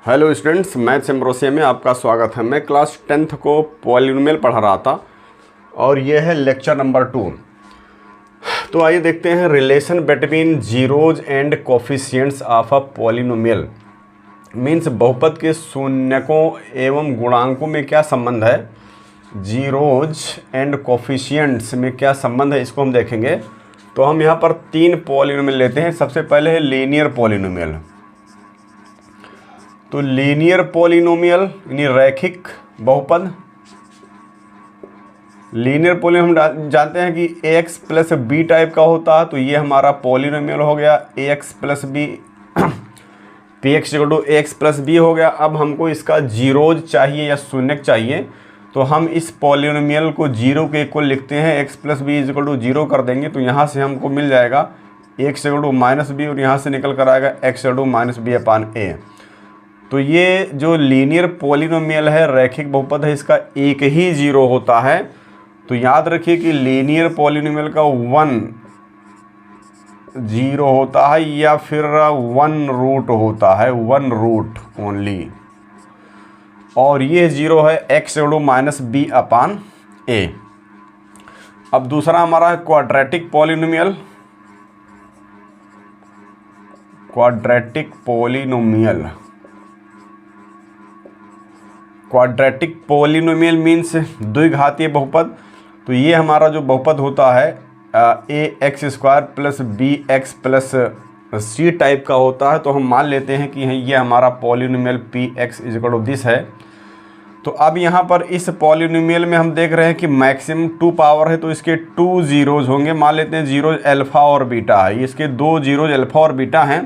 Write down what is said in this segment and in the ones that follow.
Hello students, maths ambrosia में आपका स्वागत है। मैं क्लास 10th को पॉलिनोमियल पढ़ा रहा था और ये है लेक्चर नंबर 2। तो आइए देखते हैं relation between zeros and coefficients of a polynomial. Means बहुपद के शून्यकों एवं गुणांकों में क्या संबंध है, जीरोज एंड कोफिशिएंट्स में क्या संबंध है, इसको हम देखेंगे। तो हम यहाँ पर 3 पॉलिनोमियल लेते हैं। सबसे पहले है लीनियर पॉलिनोमियल। तो लीनियर पॉलिनोमियल यानी रैखिक बहुपद। लीनियर पॉलिनोमियल हम जानते हैं कि ax प्लस बी टाइप का होता है, तो ये हमारा पॉलिनोमियल हो गया ax plus b, px equal to ax plus b हो गया। अब हमको इसका जीरोज चाहिए या शून्यक चाहिए, तो हम इस पॉलिनोमियल को जीरो के इक्वल लिखते हैं। x plus B is equal to zero कर देंगे तो यहाँ से हमको मिल जाएगा x equal to minus B और यहाँ से निकल कर आएगा x equal to minus B upon A. तो ये जो लीनियर पॉलिनोमियल है, रैखिक बहुपद है, इसका एक ही जीरो होता है। तो याद रखिए कि लीनियर पॉलिनोमियल का 1 जीरो होता है या फिर 1 रूट होता है, 1 रूट ओनली। और ये जीरो है x equal to minus B upon A. अब दूसरा हमारा है quadratic polynomial. Quadratic polynomial, quadratic polynomial means द्विघातीय बहुपद। तो ये हमारा जो बहुपद होता है A x square plus B x plus C type का होता है। तो हम मान लेते हैं कि ये हमारा polynomial P x is equal to this है। तो अब यहाँ पर इस पॉलिनोमियल में हम देख रहे हैं कि मैक्सिमम 2 पावर है, तो इसके 2 जीरोज होंगे। मान लेते हैं जीरोज अल्फ़ा और बीटा है, इसके 2 जीरोज अल्फ़ा और बीटा हैं।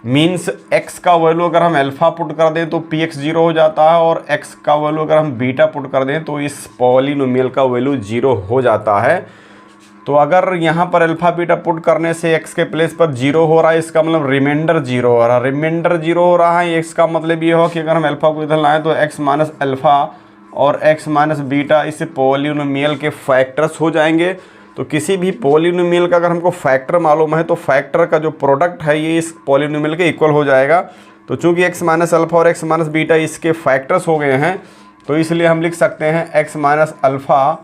मीन्स x का वैल्यू अगर हम अल्फ़ा पुट कर दें तो px जीरो हो जाता है, और x का वैल्यू अगर हम बीटा पुट कर दें तो इस पॉलिनोमियल का वैल्यू जीरो हो जाता है। तो अगर यहाँ पर अल्फ़ा बीटा पुट करने से x के प्लेस पर जीरो हो रहा है, इसका मतलब रिमाइंडर जीरो हो रहा है। रिमाइंडर जीरो हो रहा है, x का मतलब ये हो कि अगर हम अल्फ़ा को इधर लाएँ तो x माइनस अल्फ़ा और x माइनस बीटा इस पॉलिनोमियल के फैक्टर्स हो जाएंगे। तो किसी भी पॉलिनोमियल का अगर हमको फैक्टर मालूम है तो फैक्टर का जो प्रोडक्ट है ये इस पॉलिनोमियल के इक्वल हो जाएगा। तो चूंकि x माइनस अल्फ़ा और x माइनस बीटा इसके फैक्टर्स हो गए हैं, तो इसलिए हम लिख सकते हैं x minus alpha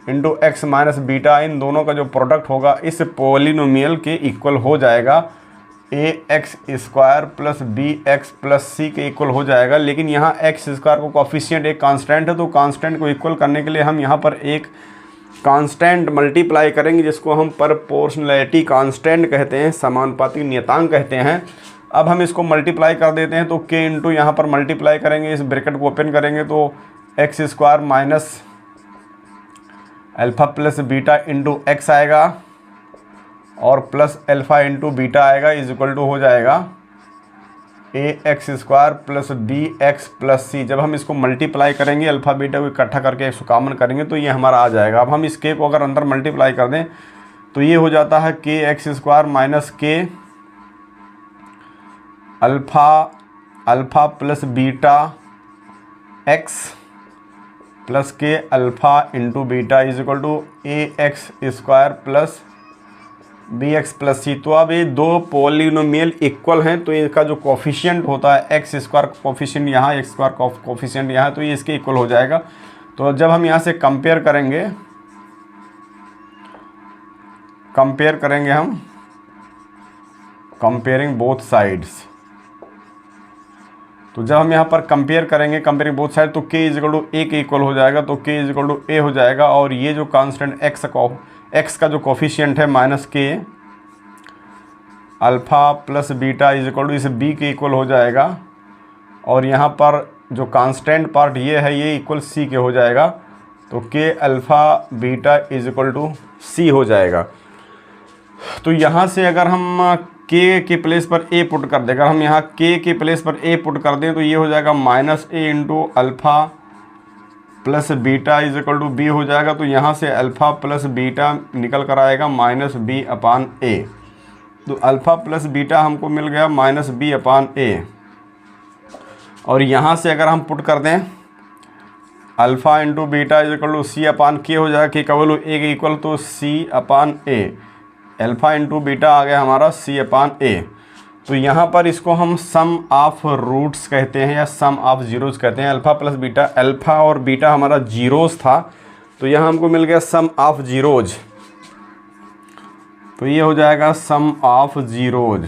into x minus beta, इन दोनों का जो प्रोडक्ट होगा इस पॉलिनोमियल के इक्वल हो जाएगा। A x square plus B x plus C के इक्वल हो जाएगा। लेकिन यहाँ एक्स स्क्वायर को कॉफिशिएंट एक कांस्टेंट है, तो कांस्टेंट को इक्वल करने के लिए हम यहाँ पर एक कांस्टेंट मल्टीप्लाई करेंगे, जिसको हम प्रोपोर्शनैलिटी कांस्टेंट कहते हैं, समानुपाती नियतांक कहते हैं। अब हम इसको मल्टीप्लाई कर देते हैं, तो k इंटू यहाँ पर मल्टीप्लाई करेंगे, इस ब्रैकेट को ओपन करेंगे तो x square minus alpha plus beta into x आएगा और प्लस अल्फ़ा इंटू बीटा आएगा, इज इक्वल टू हो जाएगा A x square plus B x plus C. जब हम इसको मल्टीप्लाई करेंगे, अल्फ़ा बीटा को इकट्ठा करके इसको कॉमन करेंगे तो ये हमारा आ जाएगा। अब हम इस के को अगर अंदर मल्टीप्लाई कर दें तो ये हो जाता है के एक्स स्क्वायर माइनस के alpha plus beta x plus K alpha into beta is equal to A x square plus B x plus C. तो अब ये 2 पॉलिनोमियल इक्वल हैं, तो इनका जो कोफिशिएंट होता है एक्स स्क्वायर कोफिशिएंट यहाँ, एक्स स्क्वायर कोफिशिएंट यहाँ, तो ये इसके इक्वल हो जाएगा। तो जब हम यहाँ से कंपेयर करेंगे हम कंपेयरिंग बोथ साइड्स। तो जब हम यहाँ पर कंपेयर करेंगे कंपेयरिंग बोथ साइड, तो k इज इक्वल टू ए के इक्वल हो जाएगा, तो k इज इक्वल टू ए हो जाएगा। और ये जो कांस्टेंट x का जो कोफिशिएंट है माइनस के alpha plus beta is equal to इस b के इक्वल हो जाएगा। और यहाँ पर जो कांस्टेंट पार्ट ये है, ये इक्वल c के हो जाएगा, तो k alpha beta is equal to c हो जाएगा। तो यहाँ से अगर हम k के प्लेस पर a पुट कर दें, अगर हम यहाँ k के प्लेस पर a पुट कर दें तो ये हो जाएगा minus a into alpha plus beta is equal to b हो जाएगा। तो यहाँ से अल्फ़ा प्लस बीटा निकल कर आएगा माइनस बी अपान ए। तो अल्फ़ा प्लस बीटा हमको मिल गया माइनस बी अपान ए। और यहाँ से अगर हम पुट कर दें alpha into beta is equal to C upon K हो जाएगा, के का वैल्यू ए के इक्वल, तो सी अपान ए। अल्फ़ा इंटू बीटा आ गया हमारा सी अपान ए। तो यहाँ पर इसको हम सम ऑफ रूट्स कहते हैं या सम ऑफ जीरोज कहते हैं। अल्फ़ा प्लस बीटा, अल्फ़ा और बीटा हमारा जीरोज था, तो यहाँ हमको मिल गया सम ऑफ जीरोज। तो ये हो जाएगा sum of zeros.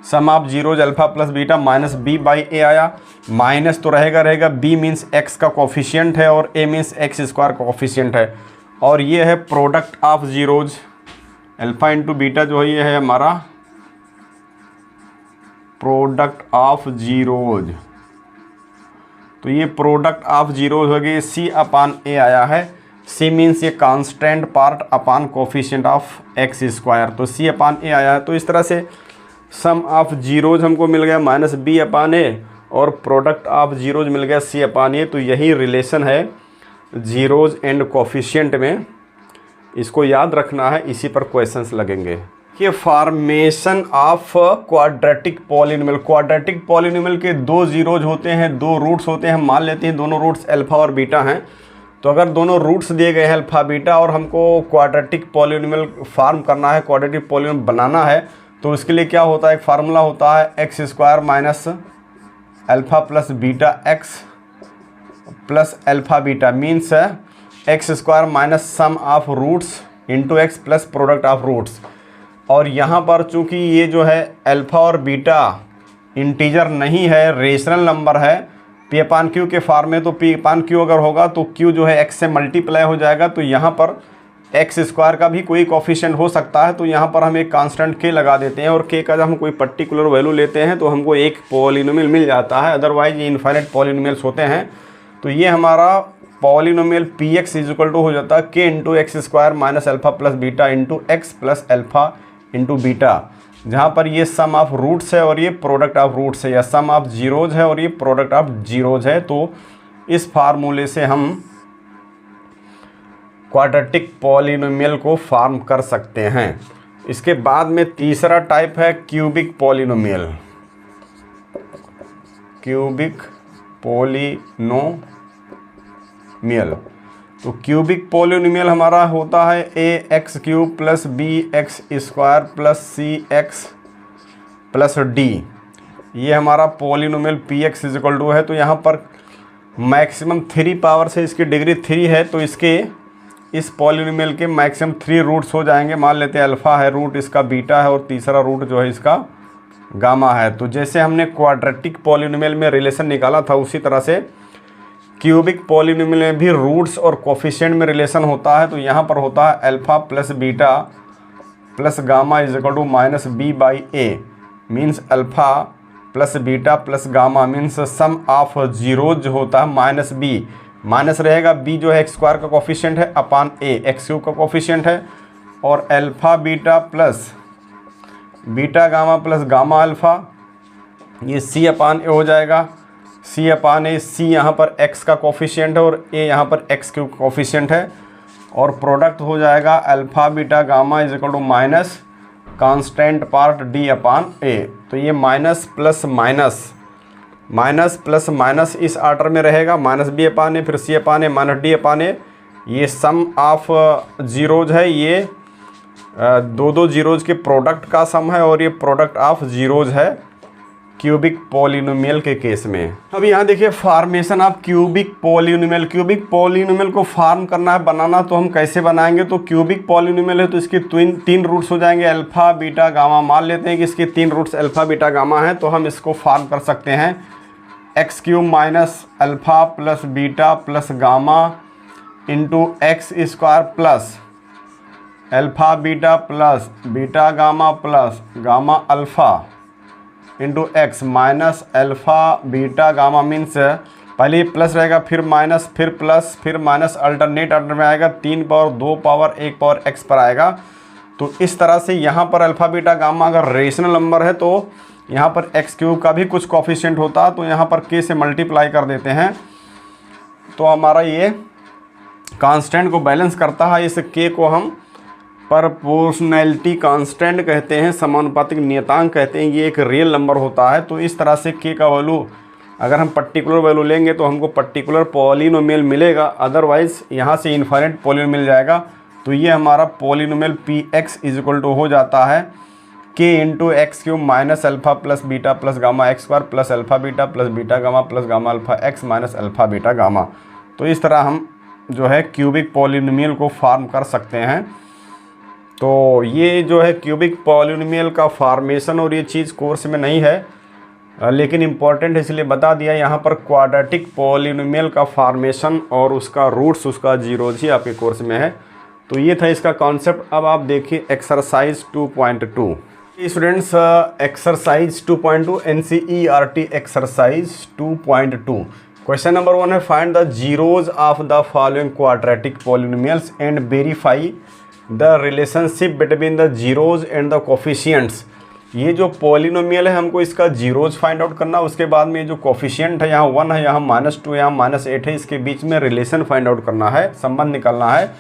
Sum of zeros alpha plus beta minus B by A आया। माइनस तो रहेगा, बी मीन्स एक्स का कोफिशिएंट है और ए मीन्स एक्स स्क्वायर का कोफिशिएंट है। और ये है product of zeros, alpha into beta जो है ये है हमारा प्रोडक्ट ऑफ जीरोज। तो ये प्रोडक्ट ऑफ जीरोज हो गई, सी अपान ए आया है। सी मीन्स ये constant part upon coefficient of x square, तो सी अपान ए आया है। तो इस तरह से सम ऑफ जीरोज हमको मिल गया माइनस बी अपान ए और प्रोडक्ट ऑफ जीरोज मिल गया सी अपान ए। तो यही रिलेशन है जीरोज एंड कोफिशिएंट में, इसको याद रखना है, इसी पर क्वेश्चंस लगेंगे। ये formation of quadratic polynomial. Quadratic polynomial के दो जीरोज होते हैं, दो रूट्स होते हैं। मान लेते हैं दोनों रूट्स अल्फ़ा और बीटा हैं। तो अगर दोनों रूट्स दिए गए हैं अल्फ़ा बीटा और हमको क्वाड्रेटिक पॉलिनोमियल फॉर्म करना है, क्वाड्रेटिक पॉलिनोमियल बनाना है, तो उसके लिए क्या होता है, एक फार्मूला होता है x square minus alpha plus beta x plus alpha beta means x square minus sum of roots into x plus product of roots. और यहाँ पर चूंकि ये जो है अल्फ़ा और बीटा इंटीजर नहीं है, रेशनल नंबर है, पी अपान क्यू के फॉर्म में, तो पी अपान क्यू अगर होगा तो क्यू जो है एक्स से मल्टीप्लाई हो जाएगा। तो यहाँ पर एक्स स्क्वायर का भी कोई कोफिशिएंट हो सकता है, तो यहाँ पर हम एक कांस्टेंट के लगा देते हैं और के का जब हम कोई पर्टिकुलर वैल्यू लेते हैं तो हमको एक पॉलिनोमियल मिल जाता है। अदरवाइज ये इनफाइनाइट पॉलिनोमियल्स होते हैं। तो ये हमारा polynomial P x is equal to हो जाता है k into x square minus alpha plus beta into x plus alpha into beta, जहाँ पर ये सम ऑफ रूट्स है और ये प्रोडक्ट ऑफ रूट्स है, या सम ऑफ जीरोज है और ये प्रोडक्ट ऑफ जीरोज है। तो इस फार्मूले से हम क्वाड्रेटिक पॉलिनोमियल को फॉर्म कर सकते हैं। इसके बाद में तीसरा टाइप है क्यूबिक पॉलिनोमियल। क्यूबिक पॉलिनोमियल, तो क्यूबिक पॉलिनोमियल हमारा होता है A x cube plus B x square plus C x plus D. ये हमारा polynomial P x is equal to है। तो यहाँ पर मैक्सिमम 3 पावर से इसकी डिग्री 3 है, तो इसके इस पॉलिनोमियल के मैक्सिमम 3 रूट्स हो जाएंगे। मान लेते हैं अल्फ़ा है रूट, इसका बीटा है और तीसरा रूट जो है इसका गामा है। तो जैसे हमने क्वाड्रेटिक पॉलिनोमियल में रिलेशन निकाला था, उसी तरह से क्यूबिक पॉलिनोमियल में भी रूट्स और कोफिशिएंट में रिलेशन होता है। तो यहाँ पर होता है alpha plus beta plus gamma is equal to minus B by a, means alpha plus beta plus gamma means sum of zeros जो होता है माइनस बी, माइनस रहेगा बी जो है एक्स स्क्वायर का कोफिशिएंट है अपान ए एक्स क्यूब का coefficient है, और alpha beta plus beta gamma plus gamma alpha, ये सी अपान ए हो जाएगा। सी अपान ए, सी यहाँ पर एक्स का कोफिशिएंट है और ए यहाँ पर एक्स क्यूब का कोफिशिएंट है, और प्रोडक्ट हो जाएगा alpha beta gamma is equal to minus constant part D upon A. तो ये minus plus minus, minus plus minus इस आर्डर में रहेगा, माइनस बी अपान ए फिर सी अपान ए माइनस डी अपान ए। ये सम ऑफ जीरोज है, ये दो जीरोज के प्रोडक्ट का सम है और ये प्रोडक्ट ऑफ जीरोज है क्यूबिक पॉलिनोमियल के केस में। अब यहाँ देखिए formation of cubic polynomial. Cubic polynomial को फॉर्म करना है, बनाना, तो हम कैसे बनाएंगे। तो क्यूबिक पॉलिनोमियल है तो इसके 3 रूट्स हो जाएंगे अल्फ़ा बीटा गामा। मान लेते हैं कि इसके 3 रूट्स अल्फ़ा बीटा गामा हैं, तो हम इसको फॉर्म कर सकते हैं x cube minus alpha plus beta plus gamma into x square plus alpha beta plus beta gamma plus gamma alpha into x minus alpha beta gamma means पहले plus रहेगा फिर माइनस फिर प्लस फिर minus, alternate order में आएगा, 3 power 2 power 1 power x पर आएगा। तो इस तरह से यहाँ पर अल्फ़ा बीटा गामा अगर रेशनल नंबर है तो यहाँ पर एक्स क्यूब का भी कुछ कोफिशिएंट होता है, तो यहाँ पर के से मल्टीप्लाई कर देते हैं, तो हमारा ये कांस्टेंट को बैलेंस करता है। इस के को हम प्रोपोर्शनैलिटी कांस्टेंट कहते हैं, समानुपातिक नियतांक कहते हैं। ये एक रियल नंबर होता है। तो इस तरह से के का वैल्यू अगर हम पर्टिकुलर वैल्यू लेंगे तो हमको पर्टिकुलर पॉलिनोमियल मिलेगा, अदरवाइज यहाँ से इनफाइनाइट पॉलिनोमियल मिल जाएगा। तो ये हमारा polynomial P x is equal to हो जाता है k into x cube minus alpha plus beta plus gamma x square plus alpha beta plus beta gamma plus gamma alpha x minus alpha beta gamma. तो इस तरह हम जो है cubic polynomial को फॉर्म कर सकते हैं। तो ये जो है क्यूबिक पॉलिनोमियल का फॉर्मेशन और ये चीज़ कोर्स में नहीं है, लेकिन इम्पॉर्टेंट है इसलिए बता दिया। यहाँ पर क्वाड्रेटिक पॉलिनोमियल का फॉर्मेशन और उसका रूट्स, उसका जीरोज ही आपके कोर्स में है। तो ये था इसका कॉन्सेप्ट। अब आप देखिए exercise 2.2। Students, exercise 2.2 NCERT exercise 2.2 question number 1 है find the zeros of the following quadratic polynomials and verify the relationship between the zeros and the coefficients. ये जो पॉलिनोमियल है हमको इसका जीरोज फाइंड आउट करना, उसके बाद में ये जो कोफिशिएंट है, यहाँ 1 है, यहाँ -2, यहाँ -8 है, इसके बीच में रिलेशन फाइंड आउट करना है, संबंध निकालना है।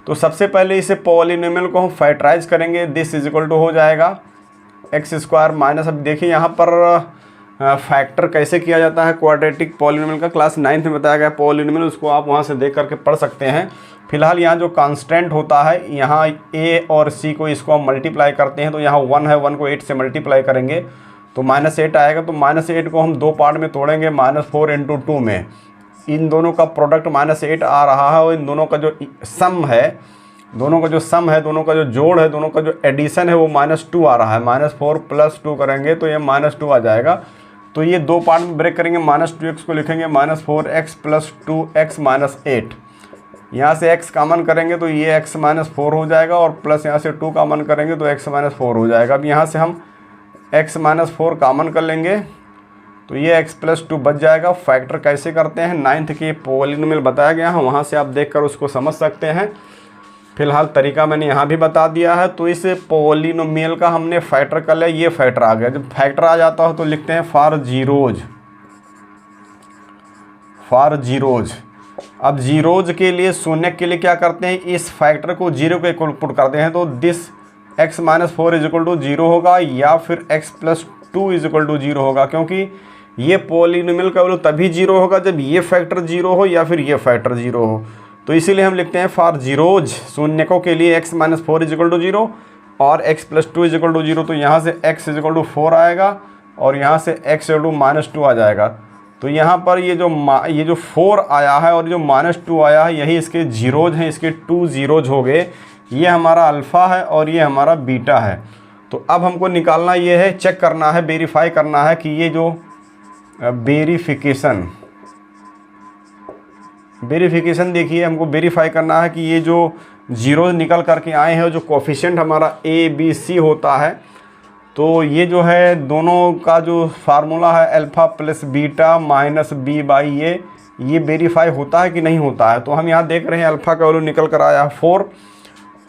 तो सबसे पहले इसे पॉलिनोमियल को हम फैक्टराइज करेंगे। दिस इज इक्वल टू हो जाएगा एक्स स्क्वायर माइनस, अब देखिए यहाँ पर फैक्टर कैसे किया जाता है क्वाड्रेटिक पॉलिनोमियल का क्लास 9th में बताया गया पॉलिनोमियल, उसको आप वहाँ से देख करके पढ़ सकते हैं। फिलहाल यहाँ जो कांस्टेंट होता है, यहाँ a और c को इसको हम मल्टीप्लाई करते हैं, तो यहाँ 1 है, 1 को 8 से मल्टीप्लाई करेंगे तो -8 आएगा। तो -8 को हम 2 पार्ट में तोड़ेंगे, -4 × 2 में। इन दोनों का प्रोडक्ट -8 आ रहा है और इन दोनों का जो सम है, दोनों का जो जोड़ है, दोनों का जो एडिशन है वो -2 आ रहा है। -4 + 2 करेंगे तो ये -2 आ जाएगा। तो ये 2 पार्ट में ब्रेक करेंगे, -2x को लिखेंगे -4x + 2x - 8। यहाँ से x कॉमन करेंगे तो ये x - 4 हो जाएगा और प्लस यहाँ से 2 कॉमन करेंगे तो x - 4 हो जाएगा। अब यहाँ से हम x - 4 कॉमन कर लेंगे तो ये x + 2 बच जाएगा। फैक्टर कैसे करते हैं 9th के पॉलिनोमियल बताया गया है, वहाँ से आप देखकर उसको समझ सकते हैं। फिलहाल तरीका मैंने यहाँ भी बता दिया है। तो इस पॉलिनोमियल का हमने फैक्टर कर लिया, ये फैक्टर आ गया। जब फैक्टर आ जाता है तो लिखते हैं फॉर जीरोज। अब जीरोज के लिए शून्य के लिए क्या करते हैं, इस फैक्टर को 0 के इक्वल पुट करते हैं। तो दिस x - 4 = 0 होगा या फिर x + 2 = 0 होगा, क्योंकि ये पॉलिनोमियल का वैल्यू तभी 0 होगा जब ये फैक्टर 0 हो या फिर ये फैक्टर 0 हो। तो इसीलिए हम लिखते हैं फॉर जीरोज, शून्यकों के लिए x - 4 = 0 और x + 2 = 0। तो यहाँ से x = 4 आएगा और यहाँ से x = -2 आ जाएगा। तो यहाँ पर ये जो 4 आया है और जो -2 आया है, यही इसके जीरोज हैं, इसके 2 जीरोज हो गए। ये हमारा अल्फ़ा है और ये हमारा बीटा है। तो अब हमको निकालना ये है, चेक करना है, वेरीफाई करना है कि ये जो वेरीफिकेशन देखिए, हमको वेरीफाई करना है कि ये जो जीरोज निकल करके आए हैं, जो कोफिशिएंट हमारा a b c होता है, तो ये जो है दोनों का जो फार्मूला है अल्फ़ा + बीटा -b/a, ये वेरीफाई होता है कि नहीं होता है। तो हम यहाँ देख रहे हैं अल्फ़ा का वैल्यू निकल कर आया है 4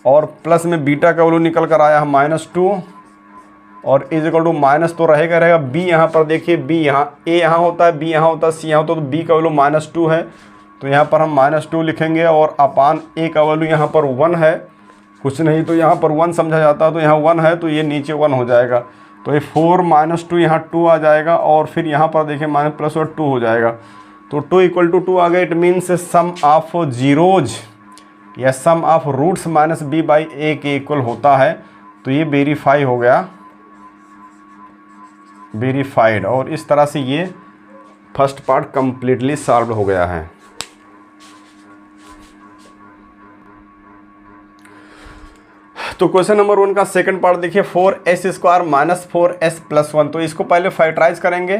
और प्लस में बीटा का वैल्यू निकल कर आया है -2 और -, तो रहेगा। b यहाँ पर देखिए, b यहाँ a यहाँ होता है, b यहाँ होता है, c यहाँ होता है, तो b का वैल्यू -2 है। तो यहाँ पर हम -2 लिखेंगे और अपान a का वैल्यू यहाँ पर 1 है, कुछ नहीं तो यहाँ पर 1 समझा जाता है, तो यहाँ 1 है तो ये नीचे 1 हो जाएगा। तो ये 4 - 2 यहाँ 2 आ जाएगा और फिर यहाँ पर देखिए -+ और 2 हो जाएगा। तो 2 = 2 आ गया। It means sum of zeros या सम ऑफ रूट्स -b/a के इक्वल होता है। तो ये वेरीफाई हो गया, वेरीफाइड। और इस तरह से ये फर्स्ट पार्ट कंप्लीटली सॉल्व हो गया है। तो क्वेश्चन नंबर 1 का सेकंड पार्ट देखिए, 4s² - 4s + 1। तो इसको पहले फैक्टराइज करेंगे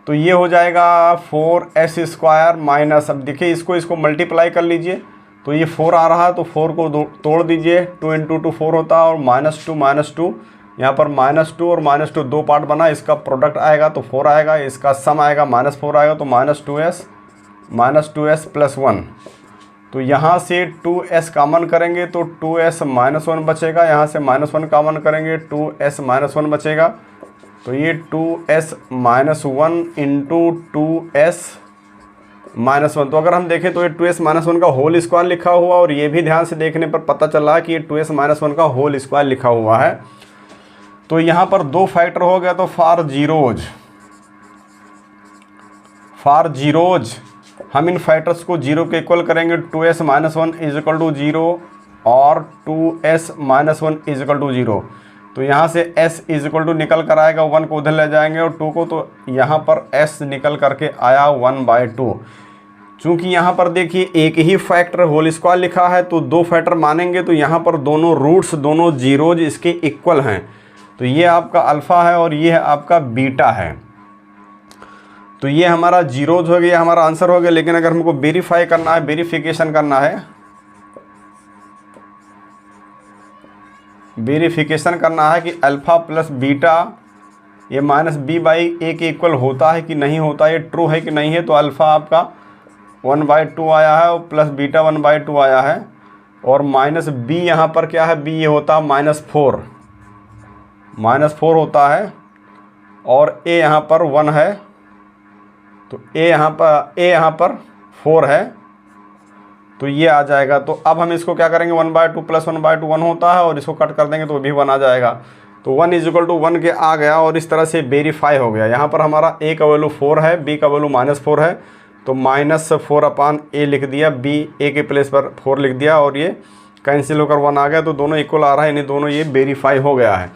तो ये हो जाएगा 4s² - अब देखिए इसको मल्टीप्लाई कर लीजिए तो ये 4 आ रहा है, तो 4 को तोड़ दीजिए, 2 × 2 4 होता है और -2 यहाँ पर -2 और -2 2 पार्ट बना, इसका प्रोडक्ट आएगा तो 4 आएगा, इसका सम आएगा -4 आएगा, तो -2s + 1। तो यहाँ से 2s कॉमन करेंगे तो 2s - 1 बचेगा, यहाँ से -1 कॉमन करेंगे 2s - 1 बचेगा। तो ये 2s - 1 × 2s - 1। तो अगर हम देखें तो ये 2s - 1 का होल स्क्वायर लिखा हुआ, और ये भी ध्यान से देखने पर पता चला कि ये 2s - 1 का होल स्क्वायर लिखा हुआ है। तो यहाँ पर 2 फैक्टर हो गया। तो फॉर जीरोज हम इन फैक्टर्स को 0 के इक्वल करेंगे। 2s - 1 = 0 और 2s - 1 = 0। तो यहाँ से s इज इक्वल टू निकल कर आएगा, 1 को उधर ले जाएंगे और 2 को, तो यहाँ पर s निकल करके आया 1/2। चूँकि यहाँ पर देखिए एक ही फैक्टर होल स्क्वायर लिखा है तो 2 फैक्टर मानेंगे, तो यहाँ पर दोनों रूट्स, दोनों जीरोज इसके इक्वल हैं। तो ये आपका अल्फ़ा है और ये है आपका बीटा है। तो ये हमारा जीरोज हो गया, हमारा आंसर हो गया। लेकिन अगर हमको वेरीफाई करना है, वेरिफिकेशन करना है, वेरिफिकेशन करना है कि अल्फ़ा प्लस बीटा ये -b/a के इक्वल होता है कि नहीं होता, ये ट्रू है कि नहीं है, तो अल्फ़ा आपका 1/2 आया है और प्लस बीटा 1/2 आया है। और -b यहाँ पर क्या है, b ये होता है -4 होता है और a यहाँ पर 1 है, तो a यहाँ पर 4 है, तो ये आ जाएगा। तो अब हम इसको क्या करेंगे, 1/2 प्लस 1/2 1 होता है और इसको कट कर देंगे तो भी 1 आ जाएगा। तो 1 इज इक्वल टू 1 के आ गया और इस तरह से वेरीफाई हो गया। यहाँ पर हमारा a का वैल्यू 4 है, b का वैल्यू -4 है, तो -4/a लिख दिया, b a के प्लेस पर 4 लिख दिया और ये कैंसिल होकर 1 आ गया। तो दोनों इक्वल आ रहा है, इन्हें दोनों ये वेरीफाई हो गया है।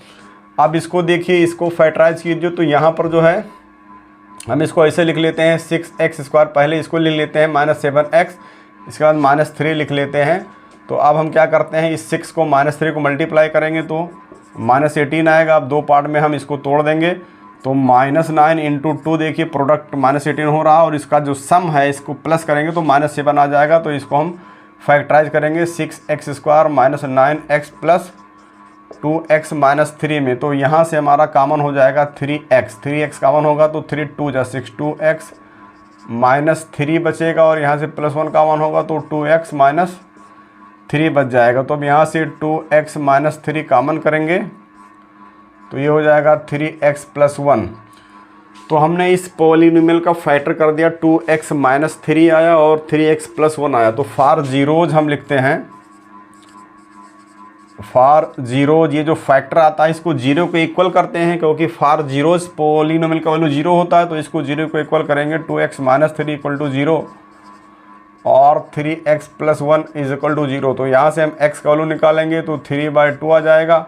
अब इसको देखिए, इसको फैक्टराइज कीजिए, तो यहाँ पर जो है हम इसको ऐसे लिख लेते हैं 6x², पहले इसको लिख लेते हैं -7x, इसके बाद -3 लिख लेते हैं। तो अब हम क्या करते हैं, इस 6 को -3 को मल्टीप्लाई करेंगे तो -18 आएगा। अब 2 पार्ट में हम इसको तोड़ देंगे, तो -9 × 2 देखिए प्रोडक्ट -18 हो रहा है और इसका जो सम है इसको प्लस करेंगे तो -7 आ जाएगा। तो इसको हम फैक्टराइज करेंगे 6x² - 9x प्लस 2x - 3 में। तो यहाँ से हमारा कॉमन हो जाएगा 3x कॉमन होगा, तो 3 2 जा 6, 2x -3 बचेगा और यहाँ से +1 कॉमन होगा तो 2x - 3 बच जाएगा। तो अब यहाँ से 2x - 3 कॉमन करेंगे तो ये हो जाएगा 3x + 1। तो हमने इस पॉलिनोमियल का फैक्टर कर दिया, 2x - 3 आया और 3x + 1 आया। तो फॉर जीरोज हम लिखते हैं, फॉर जीरोज ये जो फैक्टर आता है इसको 0 को इक्वल करते हैं, क्योंकि फॉर जीरोज पॉलिनोमियल का वैल्यू 0 होता है, तो इसको 0 को इक्वल करेंगे। 2x - 3 = 0 और 3x + 1 = 0। तो यहाँ से हम x का वैल्यू निकालेंगे तो 3/2 आ जाएगा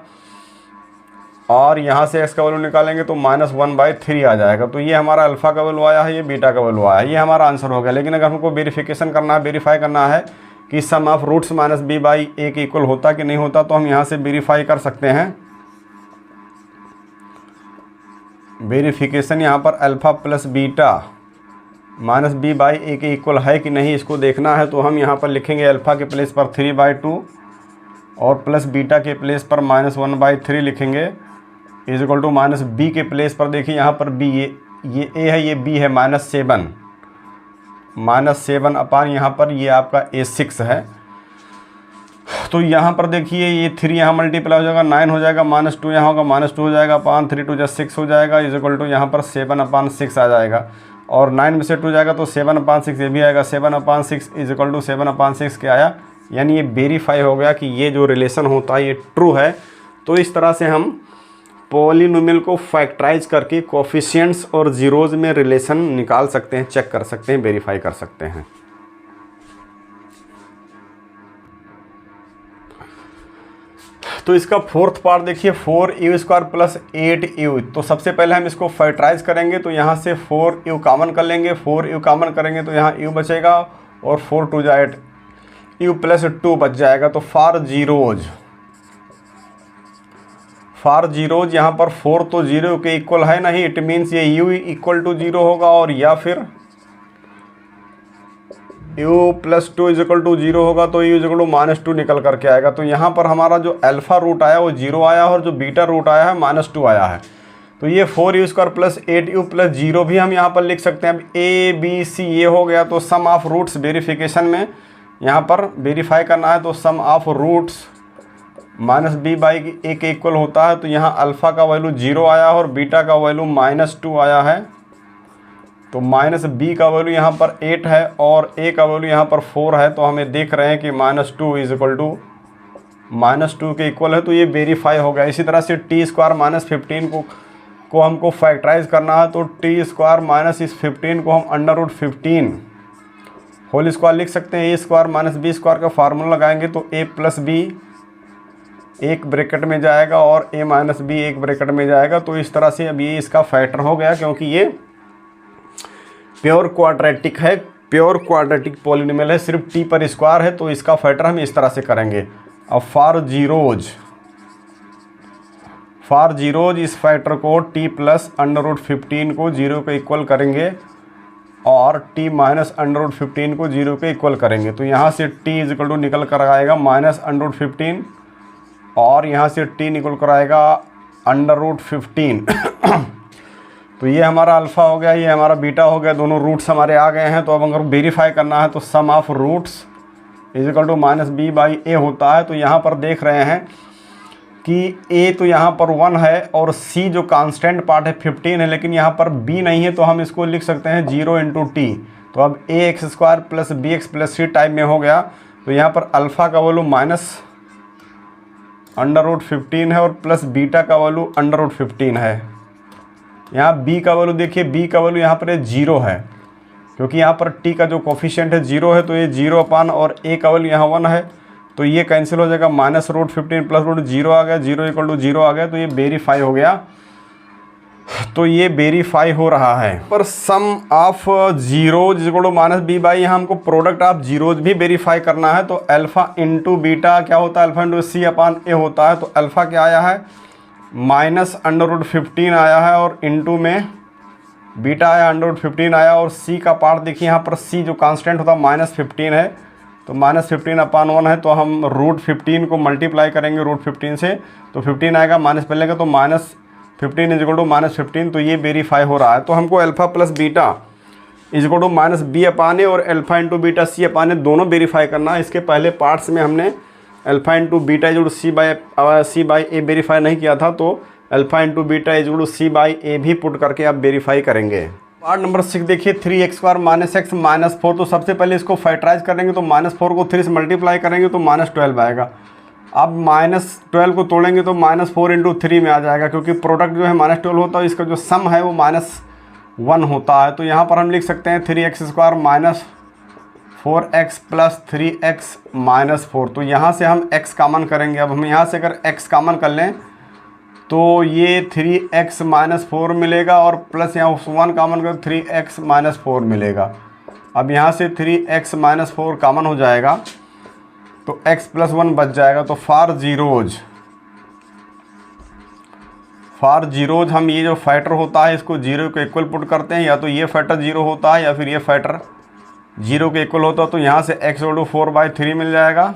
और यहाँ से x का वैल्यू निकालेंगे तो -1/3 आ जाएगा। तो ये हमारा अल्फ़ा का वैल्यू आया है, ये बीटा का वैल्यू आया है, ये हमारा आंसर हो गया। लेकिन अगर हमको वेरिफिकेशन करना है, वेरीफाई करना है कि सम ऑफ रूट्स -b/a के इक्वल होता कि नहीं होता, तो हम यहाँ से वेरीफाई कर सकते हैं। वेरिफिकेशन यहाँ पर अल्फ़ा प्लस बीटा -b/a के इक्वल है कि नहीं, इसको देखना है। तो हम यहाँ पर लिखेंगे अल्फ़ा के प्लेस पर 3/2 और प्लस बीटा के प्लेस पर -1/3 लिखेंगे, इज इक्वल टू -b के प्लेस पर देखिए यहाँ पर b, ये a है, ये b है, -7 अपान यहाँ पर ये आपका a6 है। तो यहाँ पर देखिए ये 3 यहाँ मल्टीप्लाई हो जाएगा, 9 हो जाएगा, -2 यहाँ होगा, -2 हो जाएगा, अपान 3 2 6 हो जाएगा, इज इक्वल टू यहाँ पर 7/6 आ जाएगा। और 9 में से 2 जाएगा तो 7/6 ये भी आएगा, 7/6 इज इक्वल टू 7/6 क्या आया, यानी ये वेरीफाई हो गया कि ये जो रिलेशन होता है ये ट्रू है। तो इस तरह से हम पॉलिनोमियल को फैक्टराइज करके कोफिशिएंट्स और जीरोज में रिलेशन निकाल सकते हैं, चेक कर सकते हैं, वेरीफाई कर सकते हैं। तो इसका फोर्थ पार्ट देखिए, 4u² + 8u। तो सबसे पहले हम इसको फैक्टराइज करेंगे, तो यहाँ से 4u कॉमन कर लेंगे, 4u कॉमन करेंगे तो यहाँ u बचेगा और 4 2 जा 8, u + 2 बच जाएगा। तो फॉर जीरोज यहाँ पर 4 तो 0 के इक्वल है नहीं, इट मीन्स ये u = 0 होगा और या फिर u + 2 = 0 होगा, तो u = -2 निकल करके आएगा। तो यहाँ पर हमारा जो अल्फ़ा रूट आया वो 0 आया और जो बीटा रूट आया है -2 आया है। तो ये 4u² + 8u + 0 भी हम यहाँ पर लिख सकते हैं। अब a b c ये हो गया, तो सम ऑफ रूट्स वेरिफिकेशन में यहाँ पर वेरीफाई करना है, तो सम ऑफ रूट्स -b/a के इक्वल होता है। तो यहाँ अल्फ़ा का वैल्यू 0 आया और बीटा का वैल्यू -2 आया है। तो -b का वैल्यू यहाँ पर 8 है और a का वैल्यू यहाँ पर 4 है। तो हमें देख रहे हैं कि -2 = -2 के इक्वल है, तो ये वेरीफाई हो गया। इसी तरह से t² -15 को हमको फैक्टराइज करना है, तो t² - इस 15 को हम √15 होल स्क्वायर लिख सकते हैं। a² - b² का फार्मूला लगाएंगे तो a + b एक ब्रैकेट में जाएगा और a माइनस बी एक ब्रैकेट में जाएगा। तो इस तरह से अब ये इसका फैक्टर हो गया, क्योंकि ये प्योर क्वाड्रेटिक है, प्योर क्वाड्रेटिक पॉलिनोमियल है, सिर्फ t पर स्क्वायर है, तो इसका फैक्टर हम इस तरह से करेंगे। अब फॉर जीरोज इस फैक्टर को t प्लस √15 को 0 के इक्वल करेंगे और t माइनस √15 को 0 के इक्वल करेंगे। तो यहाँ से t इज इक्वल टू निकल कर आएगा -√15 और यहाँ से t निकल कर आएगा √15। तो ये हमारा अल्फ़ा हो गया, ये हमारा बीटा हो गया, दोनों रूट्स हमारे आ गए हैं। तो अब अगर वेरीफाई करना है तो sum of roots is equal to -b/a होता है। तो यहाँ पर देख रहे हैं कि a तो यहाँ पर 1 है और c जो कांस्टेंट पार्ट है 15 है, लेकिन यहाँ पर b नहीं है, तो हम इसको लिख सकते हैं 0 × t। तो अब ax² + bx + c टाइप में हो गया। तो यहाँ पर अल्फ़ा का वैल्यू -√15 है और प्लस बीटा का वैल्यू √15 है। यहाँ b का वैल्यू देखिए, b का वैल्यू यहाँ पर 0 है, क्योंकि यहाँ पर t का जो कोफिशिएंट है 0 है, तो ये 0 और a का वैल्यू यहाँ 1 है, तो ये कैंसिल हो जाएगा। -√15 प्लस √0 आ गया, 0 = 0 आ गया, तो ये वेरीफाई हो गया। तो ये वेरीफाई हो रहा है। पर sum of zeros equal to -b/, यहाँ हमको प्रोडक्ट ऑफ जीरोज भी वेरीफाई करना है। तो अल्फ़ा इंटू बीटा क्या होता है, अल्फ़ा इंटू c/a होता है। तो अल्फ़ा क्या आया है, -√15 आया है और इंटू में बीटा आया √15 आया। और c का पार्ट देखिए, यहाँ पर c जो कांस्टेंट होता है -15 है, तो -15/1 है, तो हम √15 को मल्टीप्लाई करेंगे √15 से, तो 15 आएगा, माइनस पहले का, तो -15 इज इक्वल टू -15। तो ये वेरीफाई हो रहा है। तो हमको alpha plus beta is equal to -b/a और अल्फ़ा इंटू बीटा c/a दोनों वेरीफाई करना है। इसके पहले पार्ट्स में हमने alpha into beta is equal to c/a verify नहीं किया था, तो alpha into beta is equal to c/a भी पुट करके आप वेरीफाई करेंगे। पार्ट नंबर 6 देखिए, 3x² - x - 4। तो सबसे पहले इसको फैक्टराइज करेंगे, तो -4 को 3 से मल्टीप्लाई करेंगे तो -12 आएगा। अब -12 को तोड़ेंगे तो -4 × 3 में आ जाएगा, क्योंकि प्रोडक्ट जो है -12 होता है, इसका जो सम है वो -1 होता है। तो यहाँ पर हम लिख सकते हैं 3x² - 4x + 3x - 4। तो यहाँ से हम x कॉमन करेंगे। अब हम यहाँ से अगर x कॉमन कर लें तो ये 3x - 4 मिलेगा और प्लस यहाँ 1 कॉमन कर 3x - 4 मिलेगा। अब यहाँ से 3x - 4 कॉमन हो जाएगा, तो x + 1 बच जाएगा। तो फॉर जीरोज हम ये जो फैक्टर होता है इसको 0 के इक्वल पुट करते हैं, या तो ये फैक्टर 0 होता है या फिर ये फैक्टर 0 के इक्वल होता है। तो यहाँ से x = 4/3 मिल जाएगा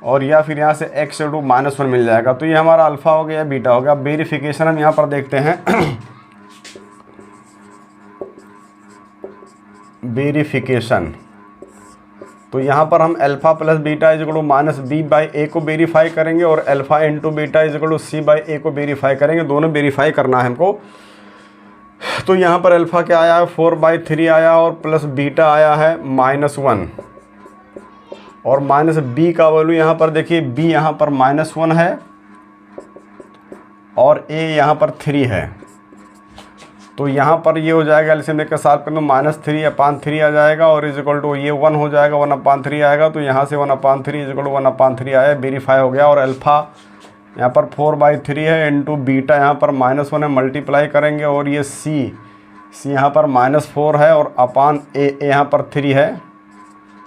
और या फिर यहाँ से x = -1 मिल जाएगा। तो ये हमारा अल्फ़ा हो गया, बीटा हो गया। वेरिफिकेशन हम यहाँ पर देखते हैं। वेरिफिकेशन, तो यहाँ पर हम alpha plus beta is equal to -b/a को वेरीफाई करेंगे और alpha into beta is equal to c/a को वेरीफाई करेंगे। दोनों वेरीफाई करना है हमको। तो यहाँ पर अल्फ़ा क्या आया है, 4/3 आया और प्लस बीटा आया है -1 और -b का वैल्यू यहाँ पर देखिए, b यहाँ पर -1 है और a यहाँ पर 3 है। तो यहाँ पर ये हो जाएगा, एलसीएम लेकर साथ करना, -3/3 आ जाएगा और इज इक्वल टू ये 1 हो जाएगा, 1/3 आएगा। तो यहाँ से 1/3 इज इक्वल टू 1/3 आया, वेरीफाई हो गया। और अल्फ़ा यहाँ पर 4/3 है इंटू बीटा यहाँ पर -1 है, मल्टीप्लाई करेंगे और ये c यहाँ पर -4 है और अपान a यहाँ पर 3 है,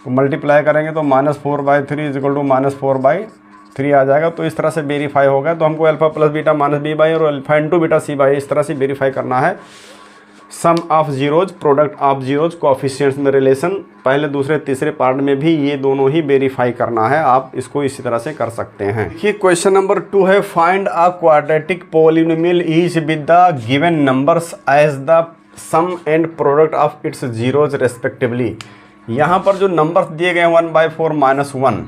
तो मल्टीप्लाई करेंगे तो -4/3 इज इक्वल टू -4/3 आ जाएगा। तो इस तरह से वेरीफाई होगा। तो हमको अल्फ़ा प्लस बीटा -b/a और अल्फ़ा इंटू बीटा c/a इस तरह से वेरीफाई करना है। Sum of zeros, product of zeros, coefficients में रिलेशन, पहले दूसरे तीसरे पार्ट में भी ये दोनों ही वेरीफाई करना है। आप इसको इसी तरह से कर सकते हैं। देखिए क्वेश्चन नंबर 2 है, find a quadratic polynomial each with the given numbers as the sum and product of its zeros respectively. यहाँ पर जो नंबर्स दिए गए 1/4 - 1,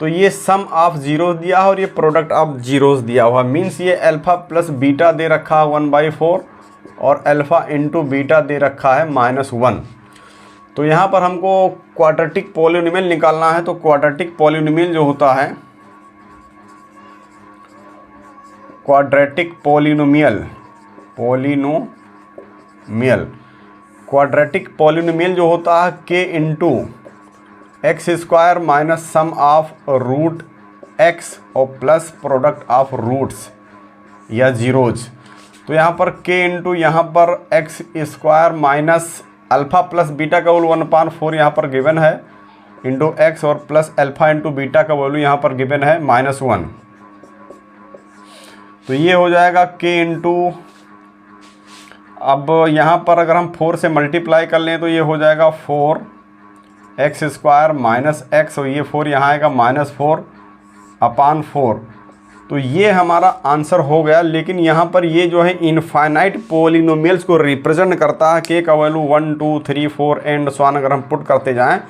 तो ये सम ऑफ जीरोज दिया है और ये प्रोडक्ट ऑफ जीरोज दिया हुआ। मीन्स ये अल्फ़ा प्लस बीटा दे रखा है 1/4 और अल्फ़ा इंटू बीटा दे रखा है -1। तो यहाँ पर हमको क्वाड्रेटिक पॉलिनोमियल निकालना है। तो क्वाड्रेटिक पॉलिनोमियल जो होता है, क्वाड्रेटिक पॉलिनोमियल जो होता है k into x² minus sum of root x और प्लस प्रोडक्ट ऑफ रूट्स या जीरोज। तो यहाँ पर k इंटू यहाँ पर x square minus alpha plus beta का वैल्यू 1/4 यहाँ पर गिवन है इंटू एक्स और प्लस अल्फ़ा इंटू बीटा का वैल्यू यहाँ पर गिवन है -1। तो ये हो जाएगा k इंटू, अब यहाँ पर अगर हम 4 से मल्टीप्लाई कर लें तो ये हो जाएगा 4x स्क्वायर माइनस एक्स और ये 4 यहाँ आएगा -4/4। तो ये हमारा आंसर हो गया। लेकिन यहाँ पर ये जो है इनफाइनाइट पॉलिनोमियल्स को रिप्रेजेंट करता है। k का वैल्यू 1 2 3 4 एंड सो ऑन अगर हम पुट करते जाएं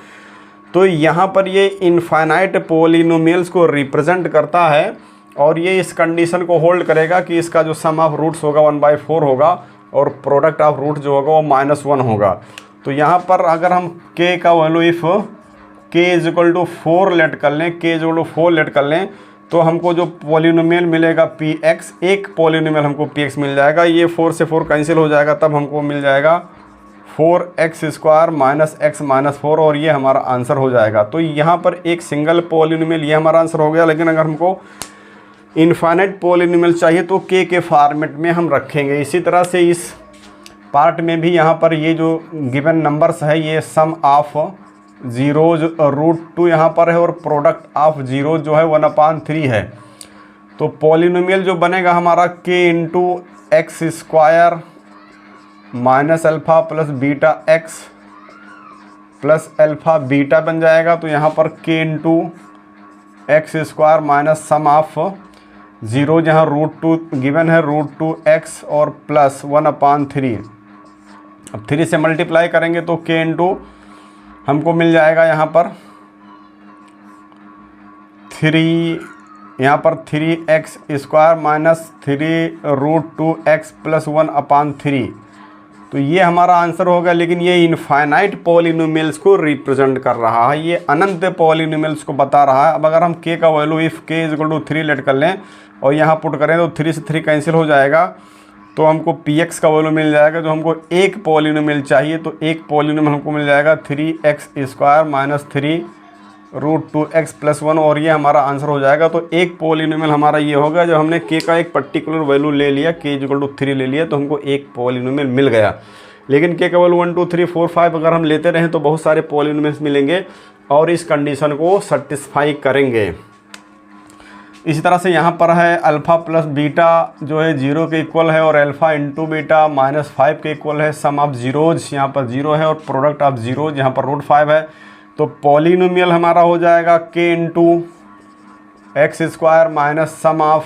तो यहाँ पर ये इनफाइनाइट पॉलिनोमियल्स को रिप्रेजेंट करता है और ये इस कंडीशन को होल्ड करेगा कि इसका जो सम ऑफ रूट्स होगा 1/4 होगा और प्रोडक्ट ऑफ रूट जो होगा वो -1 होगा। तो यहाँ पर अगर हम k का वैल्यू इफ़ k = 4 लेट कर लें, k = 4 लेट कर लें तो हमको जो पॉलिनोमियल मिलेगा px, एक पॉलिनोमियल हमको px मिल जाएगा। ये 4 से 4 कैंसिल हो जाएगा, तब हमको मिल जाएगा 4x square minus x minus 4 और ये हमारा आंसर हो जाएगा। तो यहाँ पर एक सिंगल पॉलिनोमियल ये हमारा आंसर हो गया। लेकिन अगर हमको इनफाइनाइट पॉलिनोमियल चाहिए तो k के फॉर्मेट में हम रखेंगे। इसी तरह से इस पार्ट में भी यहाँ पर ये जो गिवन नंबर्स है ये सम ऑफ जीरोज √2 यहाँ पर है और प्रोडक्ट ऑफ जीरो जो है 1/3 है। तो पॉलिनोमियल जो बनेगा हमारा k into x square minus alpha plus beta x plus alpha beta बन जाएगा। तो यहाँ पर k into x square minus sum of zero जहाँ √2 गिवन है √2x और प्लस 1/3। अब 3 से मल्टीप्लाई करेंगे तो k इंटू हमको मिल जाएगा यहाँ पर 3x square minus 3√2x plus 1/3। तो ये हमारा आंसर होगा। लेकिन ये इनफाइनाइट पॉलिनोमियल्स को रिप्रेजेंट कर रहा है, ये अनंत पॉलिनोमियल्स को बता रहा है। अब अगर हम k का वैल्यू इफ़ k = 3 लेट कर लें और यहाँ पुट करें तो 3 से 3 कैंसिल हो जाएगा तो हमको px का वैल्यू मिल जाएगा। जो हमको एक पॉलिनोमियल चाहिए तो एक पॉलिनोमियल हमको मिल जाएगा 3x square minus 3√2x plus 1 और ये हमारा आंसर हो जाएगा। तो एक पॉलिनोमियल हमारा ये होगा। जब हमने k का एक पर्टिकुलर वैल्यू ले लिया, k = 3 ले लिया तो हमको एक पॉलिनोमियल मिल गया। लेकिन k का वैल्यू 1 2 3 4 5 अगर हम लेते रहें तो बहुत सारे पॉलिनोमियल्स मिलेंगे और इस कंडीशन को सेटिस्फाई करेंगे। इसी तरह से यहाँ पर है अल्फ़ा प्लस बीटा जो है 0 के इक्वल है और अल्फ़ा इंटू बीटा -5 के इक्वल है। सम ऑफ जीरोज यहाँ पर 0 है और प्रोडक्ट ऑफ जीरोज यहाँ पर √5 है। तो पॉलिनोमियल हमारा हो जाएगा k into x square minus sum of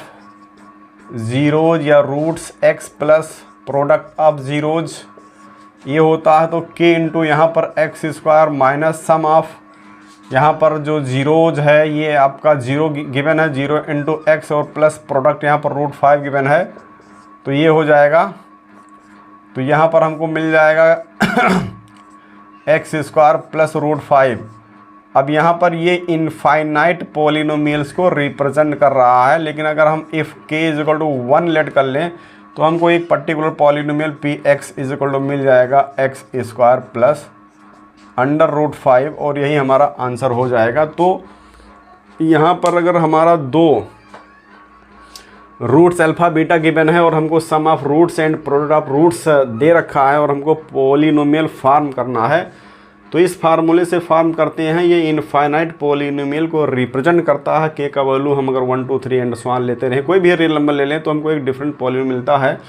zeros या roots x plus product of zeros ये होता है। तो k इंटू यहाँ पर x square minus sum of यहाँ पर जो जीरोज है ये आपका 0 गिवन है, 0 इंटू एक्स और प्लस प्रोडक्ट यहाँ पर √5 गिवन है। तो ये हो जाएगा। तो यहाँ पर हमको मिल जाएगा एक्स स्क्वायर प्लस √5। अब यहाँ पर ये इनफाइनाइट पॉलिनोमियल्स को रिप्रेजेंट कर रहा है। लेकिन अगर हम इफ़ k = 1 लेट कर लें तो हमको एक पर्टिकुलर पॉलिनोमियल px = मिल जाएगा एक्स स्क्वायर प्लस √5 और यही हमारा आंसर हो जाएगा। तो यहाँ पर अगर हमारा 2 रूट्स अल्फ़ा बीटा गिवन है और हमको sum of roots and product of roots दे रखा है और हमको पॉलिनोमियल फार्म करना है तो इस फार्मूले से फार्म करते हैं। ये इनफाइनाइट पॉलिनोमियल को रिप्रेजेंट करता है। k का वैल्यू हम अगर 1 2 3 एंड सो ऑन लेते रहें, कोई भी रियल नंबर ले लें तो हमको एक डिफरेंट पॉलिनोमियल मिलता है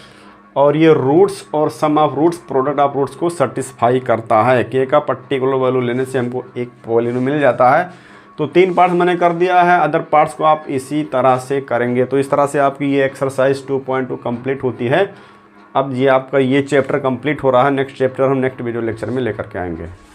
और ये रूट्स और sum of roots product of roots को सेटिस्फाई करता है। k का पर्टिकुलर वैल्यू लेने से हमको एक पॉलिनोमियल मिल जाता है। तो 3 पार्ट्स मैंने कर दिया है, अदर पार्ट्स को आप इसी तरह से करेंगे। तो इस तरह से आपकी ये एक्सरसाइज 2.2 कंप्लीट होती है। अब ये आपका ये चैप्टर कंप्लीट हो रहा है। नेक्स्ट चैप्टर हम नेक्स्ट वीडियो लेक्चर में लेकर के आएंगे।